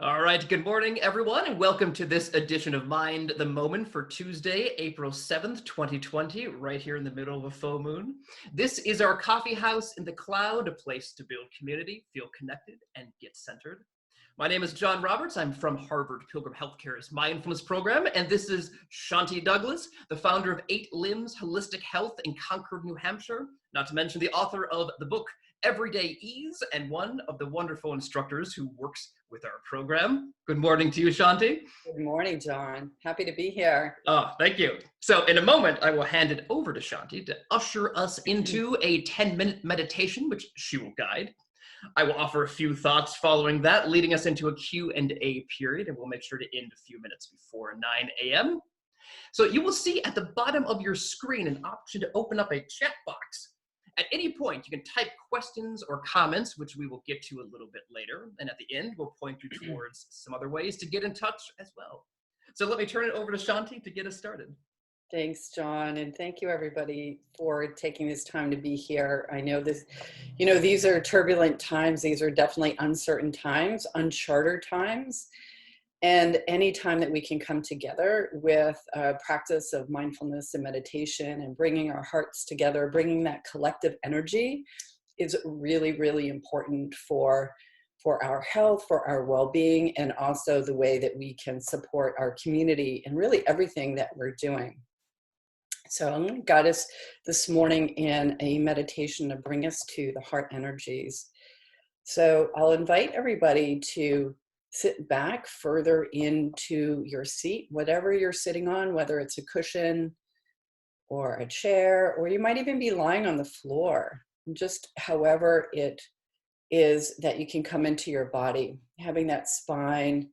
All right, good morning, everyone, and welcome to this edition of Mind the Moment for Tuesday, April 7th, 2020, right here in the middle of a full moon. This is our coffee house in the cloud, a place to build community, feel connected, and get centered. My name is John Roberts. I'm from Harvard Pilgrim Health Care's mindfulness program, and this is Shanti Douglas, the founder of 8 Limbs Holistic Health in Concord, New Hampshire, not to mention the author of the book Everyday Ease, and one of the wonderful instructors who works with our program. Good morning to you, Shanti. Good morning, John. Happy to be here. Oh, thank you. So in a moment, I will hand it over to Shanti to usher us into a 10-minute meditation, which she will guide. I will offer a few thoughts following that, leading us into a Q&A period, and we'll make sure to end a few minutes before 9 a.m. So you will see at the bottom of your screen an option to open up a chat box. At any point, you can type questions or comments, which we will get to a little bit later. And at the end, we'll point you towards some other ways to get in touch as well. So let me turn it over to Shanti to get us started. Thanks, John. And thank you, everybody, for taking this time to be here. I know these are turbulent times. These are definitely uncertain times, uncharted times. And any time that we can come together with a practice of mindfulness and meditation and bringing our hearts together, bringing that collective energy is really, really important for our health, for our well-being, and also the way that we can support our community and really everything that we're doing. So I'm going to guide us this morning in a meditation to bring us to the heart energies. So I'll invite everybody to sit back further into your seat, whatever you're sitting on, whether it's a cushion or a chair, or you might even be lying on the floor, just however it is that you can come into your body, having that spine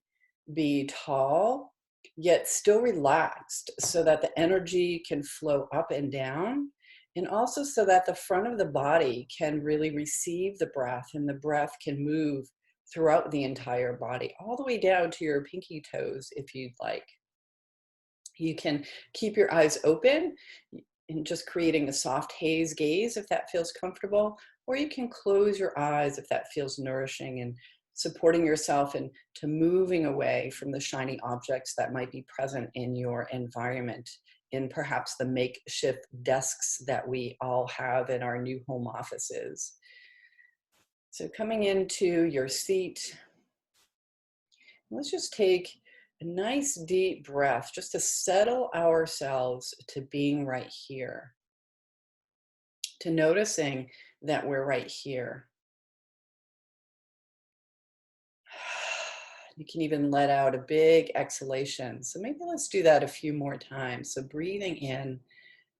be tall, yet still relaxed so that the energy can flow up and down, and also so that the front of the body can really receive the breath and the breath can move throughout the entire body, all the way down to your pinky toes if you'd like. You can keep your eyes open and just creating a soft haze gaze if that feels comfortable, or you can close your eyes if that feels nourishing and supporting yourself into moving away from the shiny objects that might be present in your environment, in perhaps the makeshift desks that we all have in our new home offices. So coming into your seat, let's just take a nice deep breath just to settle ourselves to being right here, to noticing that we're right here. You can even let out a big exhalation. So maybe let's do that a few more times. So breathing in,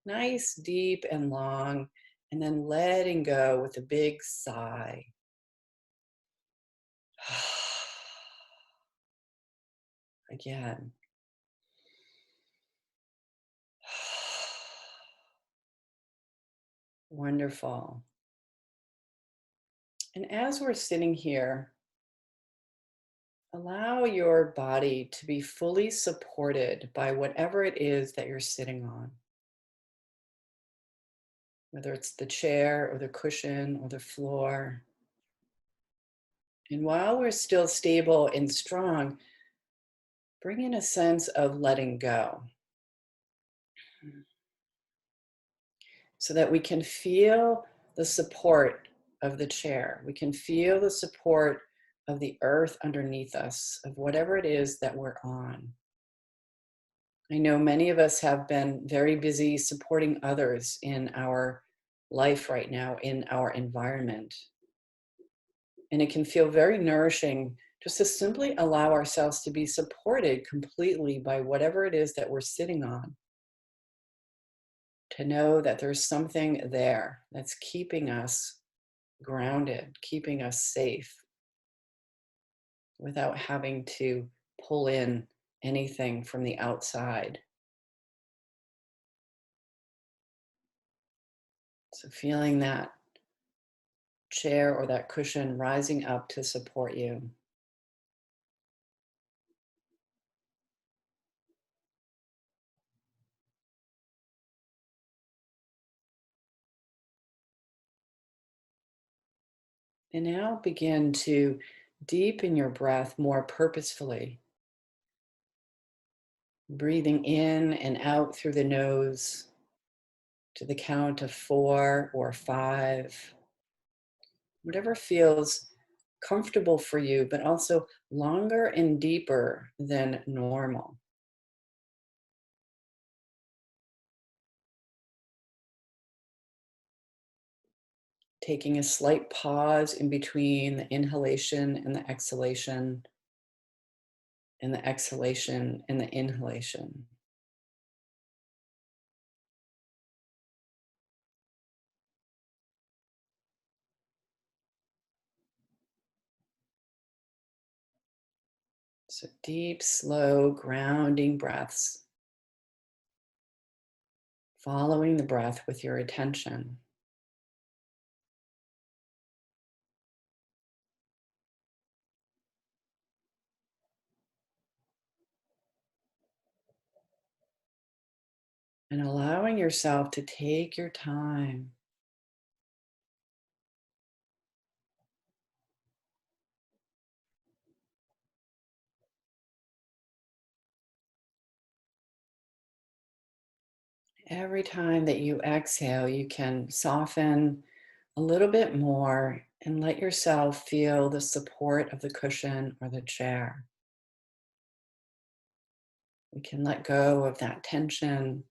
nice, deep, and long, and then letting go with a big sigh. Again. Wonderful. And as we're sitting here, allow your body to be fully supported by whatever it is that you're sitting on, whether it's the chair or the cushion or the floor. And while we're still stable and strong, bring in a sense of letting go so that we can feel the support of the chair. We can feel the support of the earth underneath us, of whatever it is that we're on. I know many of us have been very busy supporting others in our life right now, in our environment. And it can feel very nourishing just to simply allow ourselves to be supported completely by whatever it is that we're sitting on. To know that there's something there that's keeping us grounded, keeping us safe, without having to pull in anything from the outside. So feeling that chair or that cushion rising up to support you. And now begin to Deepen your breath more purposefully, breathing in and out through the nose to the count of 4 or 5, whatever feels comfortable for you, but also longer and deeper than normal. Taking a slight pause in between the inhalation and the exhalation, and the exhalation and the inhalation. So deep, slow, grounding breaths, following the breath with your attention. And allowing yourself to take your time. Every time that you exhale, you can soften a little bit more and let yourself feel the support of the cushion or the chair. We can let go of that tension,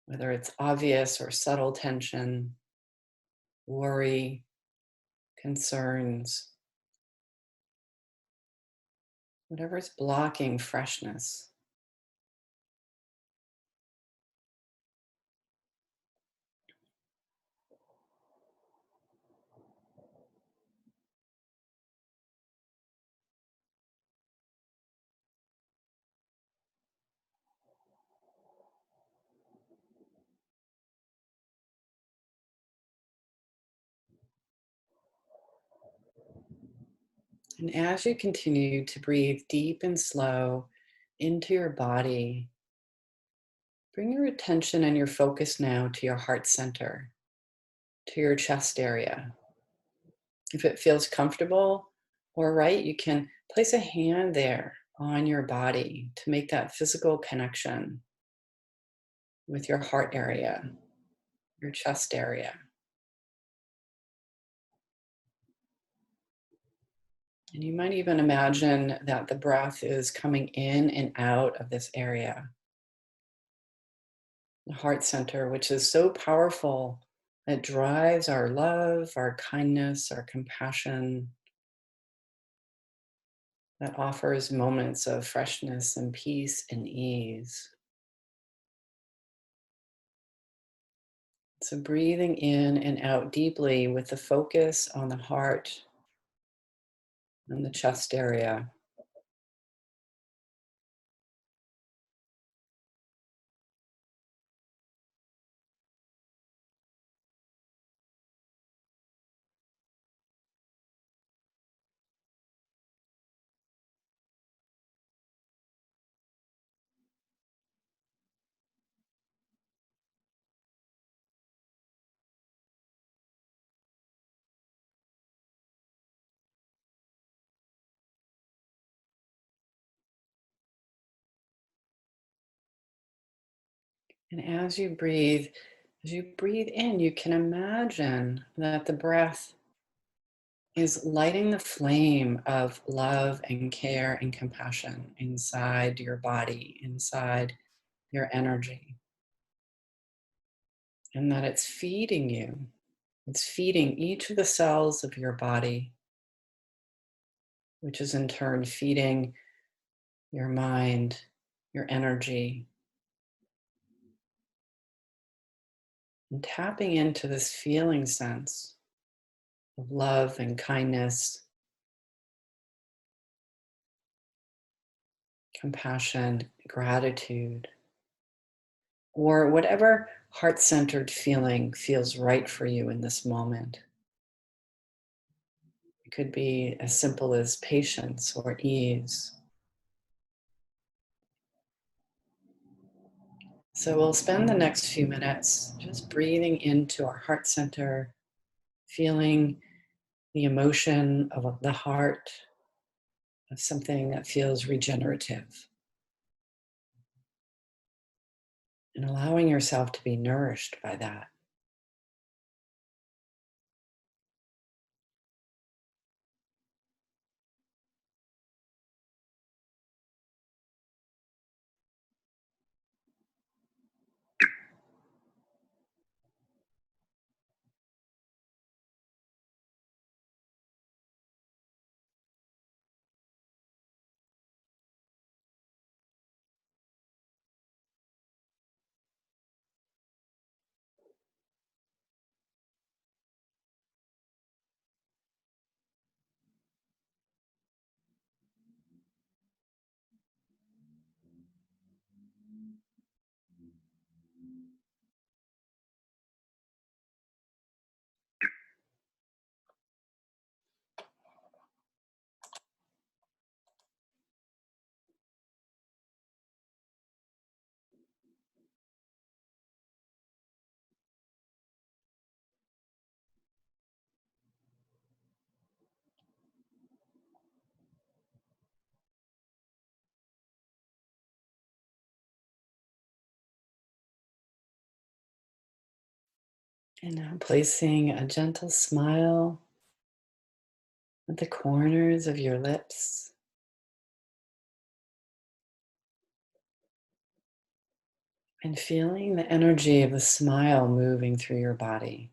whether it's obvious or subtle tension, worry, concerns, whatever's blocking freshness. And as you continue to breathe deep and slow into your body, bring your attention and your focus now to your heart center, to your chest area. If it feels comfortable or right, you can place a hand there on your body to make that physical connection with your heart area, your chest area. And you might even imagine that the breath is coming in and out of this area, the heart center, which is so powerful. It drives our love, our kindness, our compassion, that offers moments of freshness and peace and ease. So breathing in and out deeply with the focus on the heart and the chest area. And as you breathe in, you can imagine that the breath is lighting the flame of love and care and compassion inside your body, inside your energy. And that it's feeding you. It's feeding each of the cells of your body, which is in turn feeding your mind, your energy, and tapping into this feeling sense of love and kindness, compassion, gratitude, or whatever heart-centered feeling feels right for you in this moment. It could be as simple as patience or ease. So we'll spend the next few minutes just breathing into our heart center, feeling the emotion of the heart, of something that feels regenerative, and allowing yourself to be nourished by that. And now placing a gentle smile at the corners of your lips, and feeling the energy of the smile moving through your body.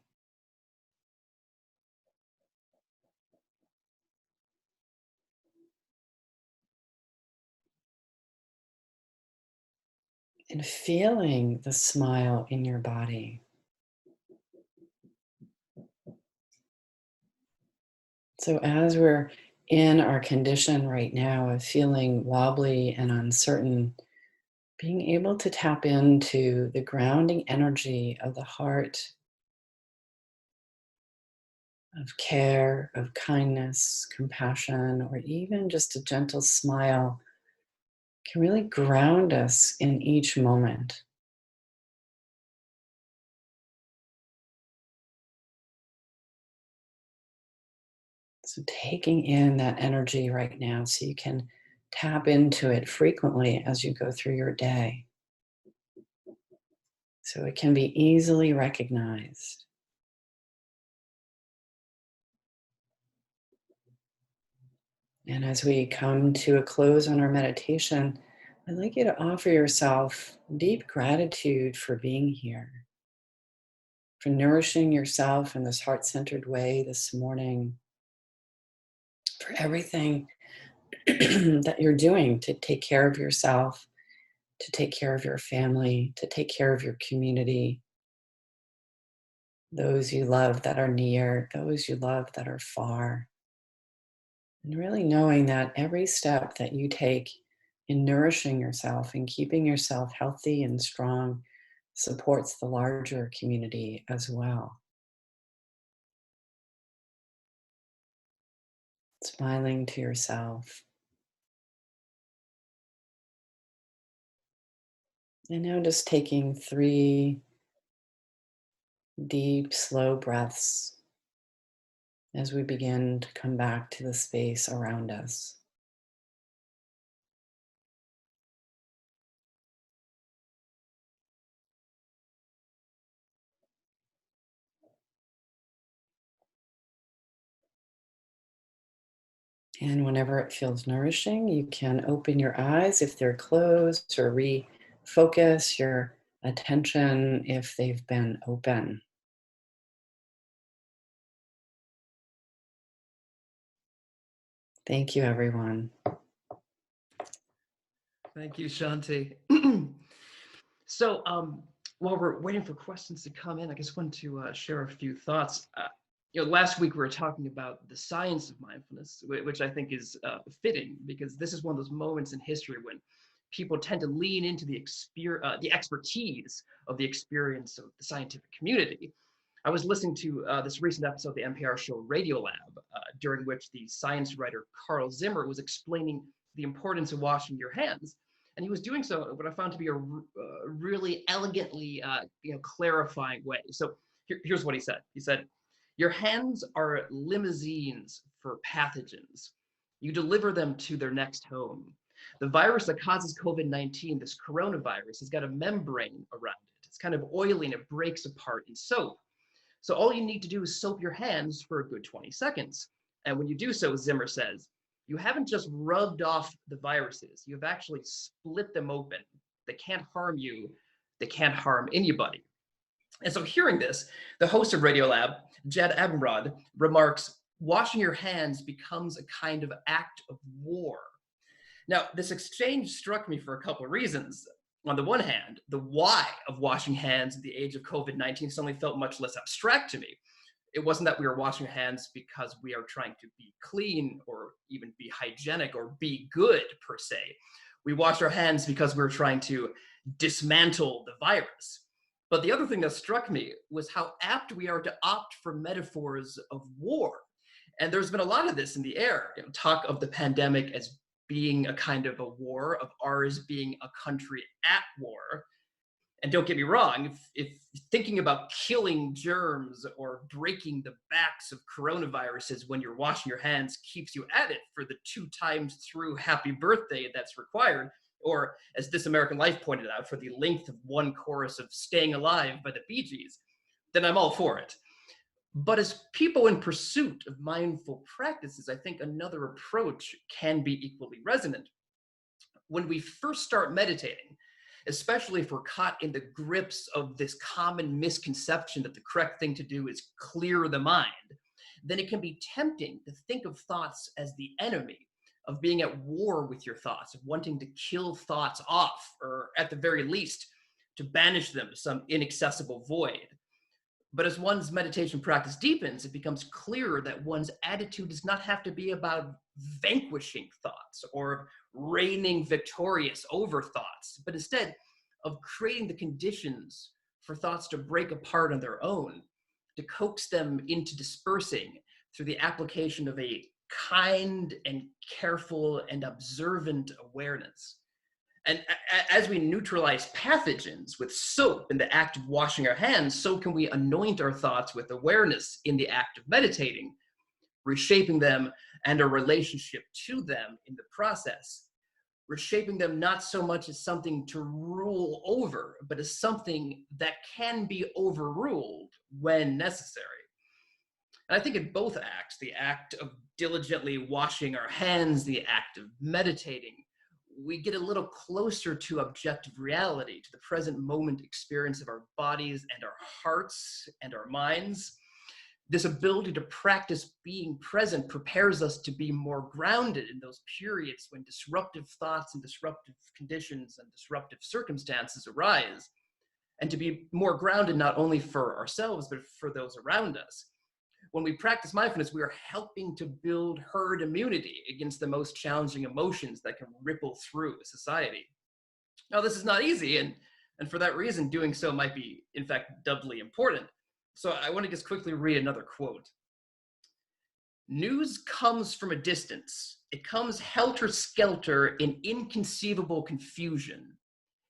And feeling the smile in your body. So, as we're in our condition right now of feeling wobbly and uncertain, being able to tap into the grounding energy of the heart, of care, of kindness, compassion, or even just a gentle smile can really ground us in each moment. So, taking in that energy right now so you can tap into it frequently as you go through your day. So, it can be easily recognized. And as we come to a close on our meditation, I'd like you to offer yourself deep gratitude for being here, for nourishing yourself in this heart centered way this morning, for everything that you're doing to take care of yourself, to take care of your family, to take care of your community, those you love that are near, those you love that are far. And really knowing that every step that you take in nourishing yourself and keeping yourself healthy and strong supports the larger community as well. Smiling to yourself. And now just taking 3 deep, slow breaths as we begin to come back to the space around us. And whenever it feels nourishing, you can open your eyes if they're closed or refocus your attention if they've been open. Thank you, everyone. Thank you, Shanti. So, while we're waiting for questions to come in, I just want to share a few thoughts. Last week we were talking about the science of mindfulness, which I think is fitting because this is one of those moments in history when people tend to lean into the expertise of the experience of the scientific community. I was listening to this recent episode of the NPR show Radiolab, during which the science writer Carl Zimmer was explaining the importance of washing your hands. And he was doing so in what I found to be a really elegantly clarifying way. So here's what he said. He said, your hands are limousines for pathogens. You deliver them to their next home. The virus that causes COVID-19, this coronavirus, has got a membrane around it. It's kind of oily and it breaks apart in soap. So all you need to do is soap your hands for a good 20 seconds. And when you do so, Zimmer says, you haven't just rubbed off the viruses, you've actually split them open. They can't harm you, they can't harm anybody. And so hearing this, the host of Radiolab, Jad Abumrad, remarks, washing your hands becomes a kind of act of war. Now, this exchange struck me for a couple of reasons. On the one hand, the why of washing hands in the age of COVID-19 suddenly felt much less abstract to me. It wasn't that we were washing hands because we are trying to be clean or even be hygienic or be good per se. We washed our hands because we were trying to dismantle the virus. But the other thing that struck me was how apt we are to opt for metaphors of war. And there's been a lot of this in the air, talk of the pandemic as being a kind of a war, of ours being a country at war. And don't get me wrong, if thinking about killing germs or breaking the backs of coronaviruses when you're washing your hands keeps you at it for the 2 times through happy birthday that's required, or as This American Life pointed out, for the length of one chorus of Staying Alive by the Bee Gees, then I'm all for it. But as people in pursuit of mindful practices, I think another approach can be equally resonant. When we first start meditating, especially if we're caught in the grips of this common misconception that the correct thing to do is clear the mind, then it can be tempting to think of thoughts as the enemy, of being at war with your thoughts, of wanting to kill thoughts off, or at the very least, to banish them to some inaccessible void. But as one's meditation practice deepens, it becomes clearer that one's attitude does not have to be about vanquishing thoughts or reigning victorious over thoughts, but instead of creating the conditions for thoughts to break apart on their own, to coax them into dispersing through the application of a kind and careful and observant awareness. And as we neutralize pathogens with soap in the act of washing our hands, so can we anoint our thoughts with awareness in the act of meditating, reshaping them and our relationship to them in the process, reshaping them not so much as something to rule over, but as something that can be overruled when necessary. And I think in both acts, the act of diligently washing our hands, the act of meditating, we get a little closer to objective reality, to the present moment experience of our bodies and our hearts and our minds. This ability to practice being present prepares us to be more grounded in those periods when disruptive thoughts and disruptive conditions and disruptive circumstances arise, and to be more grounded not only for ourselves, but for those around us. When we practice mindfulness, we are helping to build herd immunity against the most challenging emotions that can ripple through society. Now, this is not easy, and for that reason, doing so might be, in fact, doubly important. So I want to just quickly read another quote. News comes from a distance. It comes helter-skelter in inconceivable confusion.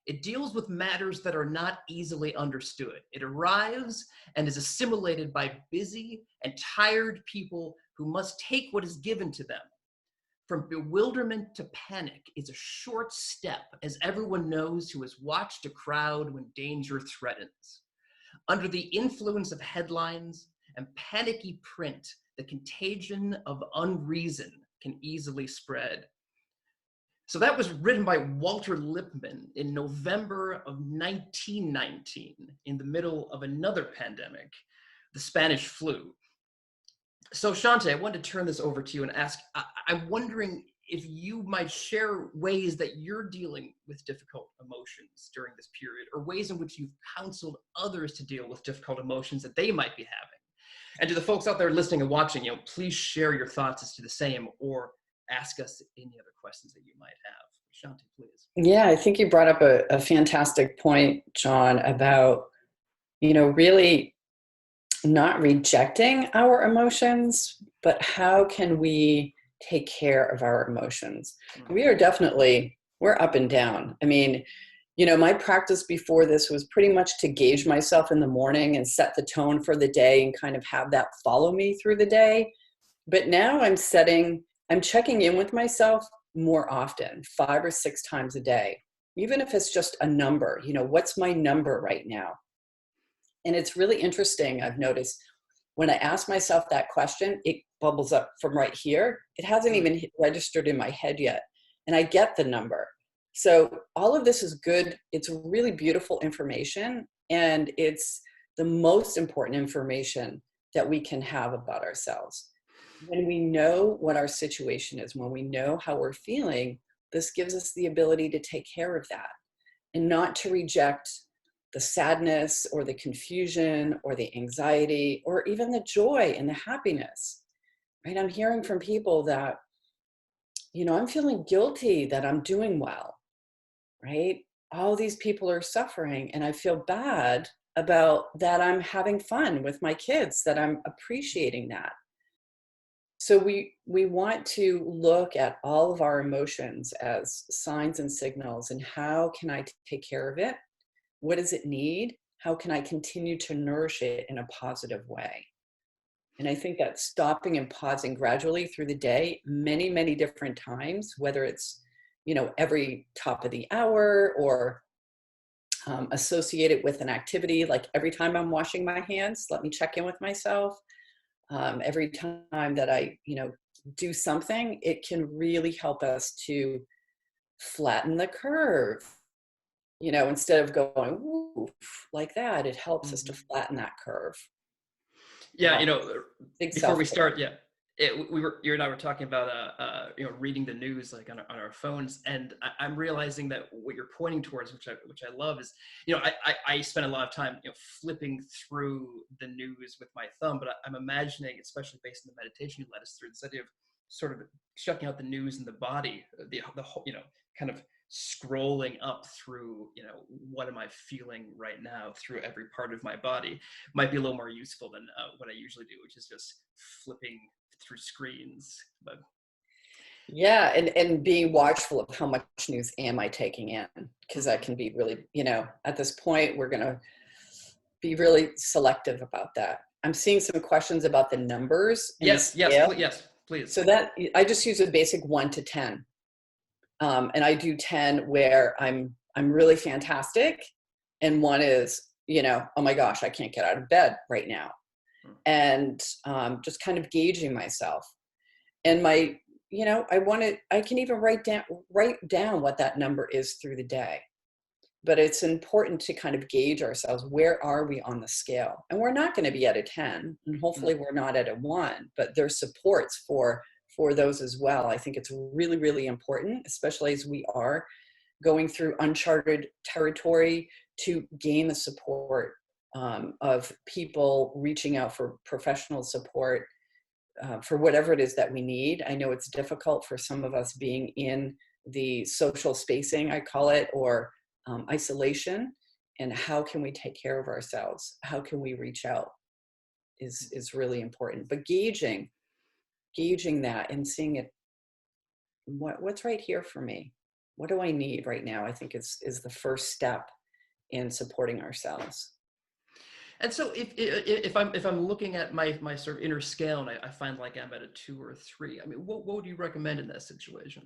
It deals with matters that are not easily understood. It arrives and is assimilated by busy and tired people who must take what is given to them. From bewilderment to panic is a short step, as everyone knows who has watched a crowd when danger threatens. Under the influence of headlines and panicky print, the contagion of unreason can easily spread. So that was written by Walter Lippmann in November of 1919, in the middle of another pandemic, the Spanish flu. So Shanti, I wanted to turn this over to you and ask, I'm wondering if you might share ways that you're dealing with difficult emotions during this period, or ways in which you've counseled others to deal with difficult emotions that they might be having. And to the folks out there listening and watching, please share your thoughts as to the same, or ask us any other questions that you might have. Shanti, please. Yeah, I think you brought up a fantastic point, John, about, really not rejecting our emotions, but how can we take care of our emotions? We're up and down. I mean, my practice before this was pretty much to gauge myself in the morning and set the tone for the day and kind of have that follow me through the day. But now I'm setting I'm checking in with myself more often, 5 or 6 times a day, even if it's just a number, what's my number right now? And it's really interesting. I've noticed when I ask myself that question, it bubbles up from right here. It hasn't even registered in my head yet. And I get the number. So all of this is good. It's really beautiful information. And it's the most important information that we can have about ourselves. When we know what our situation is, when we know how we're feeling, this gives us the ability to take care of that and not to reject the sadness or the confusion or the anxiety or even the joy and the happiness, right? I'm hearing from people that, I'm feeling guilty that I'm doing well, right? All these people are suffering and I feel bad about that. I'm having fun with my kids, that I'm appreciating that. So we want to look at all of our emotions as signs and signals, and how can I take care of it? What does it need? How can I continue to nourish it in a positive way? And I think that stopping and pausing gradually through the day, many, many different times, whether it's, every top of the hour or associated with an activity, like every time I'm washing my hands, let me check in with myself. Every time that I, do something, it can really help us to flatten the curve. Instead of going woof, like that, it helps us to flatten that curve. Yeah, Big before we self-care. start, yeah, you and I were talking about reading the news like on our phones, and I'm realizing that what you're pointing towards, which I love, is I spend a lot of time flipping through the news with my thumb, but I'm imagining, especially based on the meditation you led us through, this idea of sort of checking out the news in the body, the whole, kind of scrolling up through, what am I feeling right now through every part of my body might be a little more useful than what I usually do, which is just flipping through screens. But Yeah, and being watchful of how much news am I taking in, because that can be really, at this point, we're going to be really selective about that. I'm seeing some questions about the numbers and the scale. yes, please. So that I just use a basic 1 to 10. And I do 10 where I'm really fantastic, and 1 is, oh my gosh, I can't get out of bed right now. And just kind of gauging myself. And my, I can even write down what that number is through the day. But it's important to kind of gauge ourselves. Where are we on the scale? And we're not going to be at a 10, and hopefully we're not at a 1, but there's supports for those as well. I think it's really, really important, especially as we are going through uncharted territory, to gain the support of people reaching out for professional support for whatever it is that we need. I know it's difficult for some of us being in the social spacing, I call it, or isolation. And how can we take care of ourselves? How can we reach out is really important. But gauging that and seeing it, what's right here for me? What do I need right now? I think is the first step in supporting ourselves. And so if I'm looking at my sort of inner scale and I find like I'm at a 2 or 3, I mean, what would you recommend in that situation?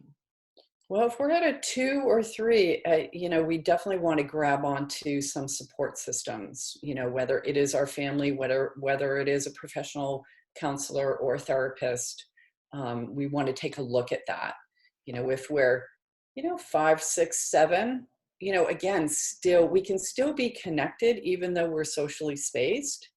Well, if we're at a 2 or 3, we definitely want to grab onto some support systems, whether it is our family, whether it is a professional counselor or therapist. We want to take a look at that. If we're, 5, 6, 7, again, we can still be connected even though we're socially spaced.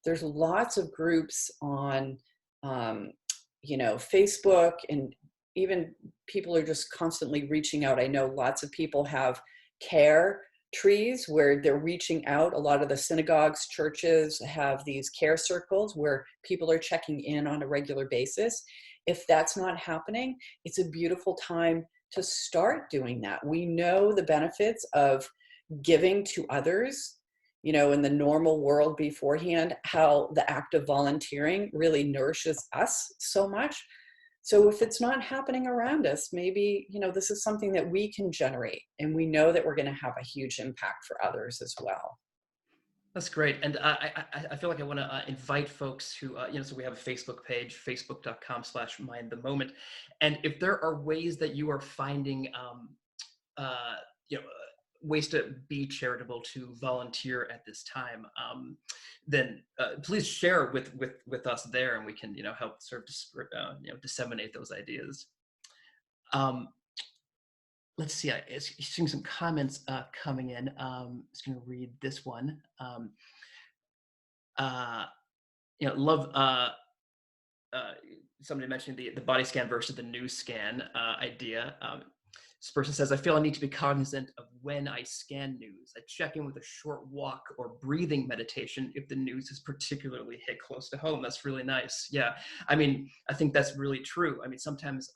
There's lots of groups on, Facebook, and even people are just constantly reaching out. I know lots of people have care trees where they're reaching out. A lot of the synagogues, churches have these care circles where people are checking in on a regular basis. If that's not happening, it's a beautiful time to start doing that. We know the benefits of giving to others, in the normal world beforehand, how the act of volunteering really nourishes us so much. So if it's not happening around us, maybe, this is something that we can generate, and we know that we're going to have a huge impact for others as well. That's great. And I feel like I want to invite folks who, so we have a Facebook page, facebook.com/mindthemoment. And if there are ways that you are finding, uh, you know, ways to be charitable, to volunteer at this time, then please share with us there, and we can, help sort of, disseminate those ideas. Um, let's see, seeing some comments coming in. Just going to read this one. Uh, love uh, somebody mentioning the body scan versus the news scan idea. This person says, I feel I need to be cognizant of when I scan news. I check in with a short walk or breathing meditation if the news is particularly hit close to home. That's really nice. Yeah, I mean, I think that's really true. I mean, sometimes,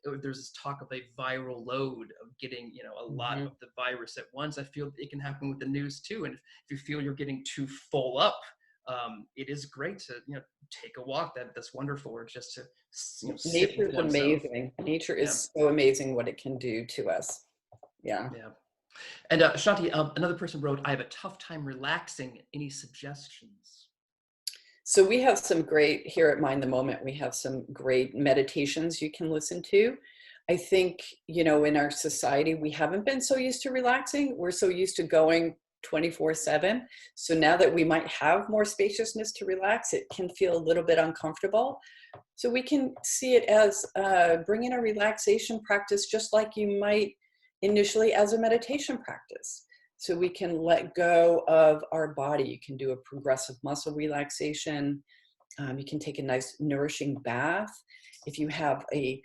there's this talk of a viral load of getting, a lot of the virus at once. I feel it can happen with the news too. And if you feel you're getting too full up, it is great to, take a walk. That's wonderful. Or just to, sit Nature with is oneself. amazing. Nature Yeah. is so amazing what it can do to us. Yeah. Yeah. And Shanti, another person wrote, I have a tough time relaxing. Any suggestions? So we have some great, here at Mind the Moment, we have some great meditations you can listen to. I think, in our society, we haven't been so used to relaxing. We're so used to going 24/7. So now that we might have more spaciousness to relax, it can feel a little bit uncomfortable. So we can see it as bringing a relaxation practice, just like you might initially as a meditation practice. So we can let go of our body. You can do a progressive muscle relaxation. You can take a nice nourishing bath. If you have a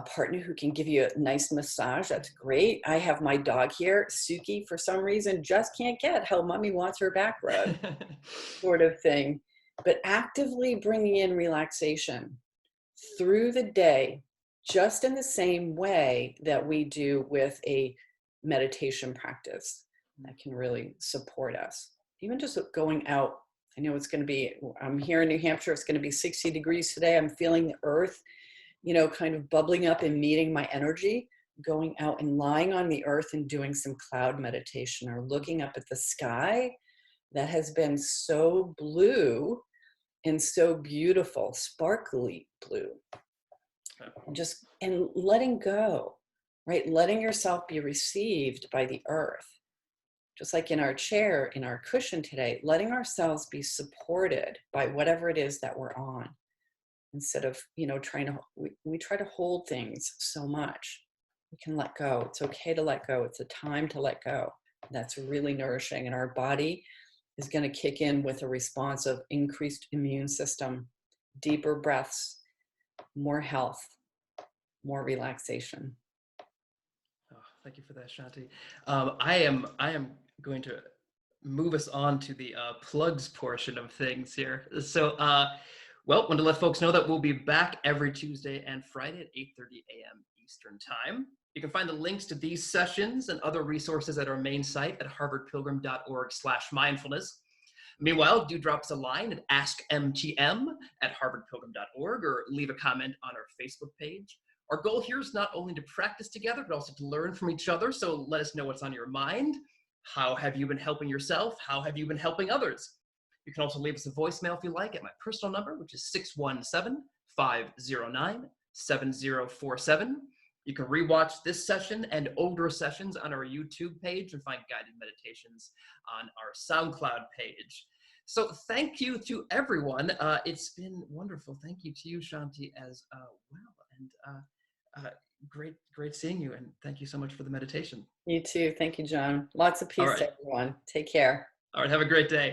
partner who can give you a nice massage, that's great. I have my dog here, Suki, for some reason, just can't get how mommy wants her back rubbed, sort of thing. But actively bringing in relaxation through the day, just in the same way that we do with a meditation practice, that can really support us. Even just going out, I know it's going to be, I'm here in New Hampshire, it's going to be 60 degrees today. I'm feeling the earth, kind of bubbling up and meeting my energy, going out and lying on the earth and doing some cloud meditation, or looking up at the sky that has been so blue and so beautiful, sparkly blue. And letting go, right? Letting yourself be received by the earth. Just like in our chair, in our cushion today, letting ourselves be supported by whatever it is that we're on. Instead of, we try to hold things so much. We can let go. It's okay to let go. It's a time to let go. That's really nourishing. And our body is going to kick in with a response of increased immune system, deeper breaths, more health, more relaxation. Oh, thank you for that, Shanti. I am going to move us on to the plugs portion of things here. So, want to let folks know that we'll be back every Tuesday and Friday at 8:30 a.m. Eastern Time. You can find the links to these sessions and other resources at our main site at harvardpilgrim.org/mindfulness. Meanwhile, do drop us a line at askmtm@harvardpilgrim.org, or leave a comment on our Facebook page. Our goal here is not only to practice together, but also to learn from each other. So let us know what's on your mind. How have you been helping yourself? How have you been helping others? You can also leave us a voicemail if you like at my personal number, which is 617-509-7047. You can rewatch this session and older sessions on our YouTube page, and find guided meditations on our SoundCloud page. So thank you to everyone. It's been wonderful. Thank you to you, Shanti, as well. And great seeing you. And thank you so much for the meditation. You too. Thank you, John. Lots of peace to everyone. Take care. All right. Have a great day.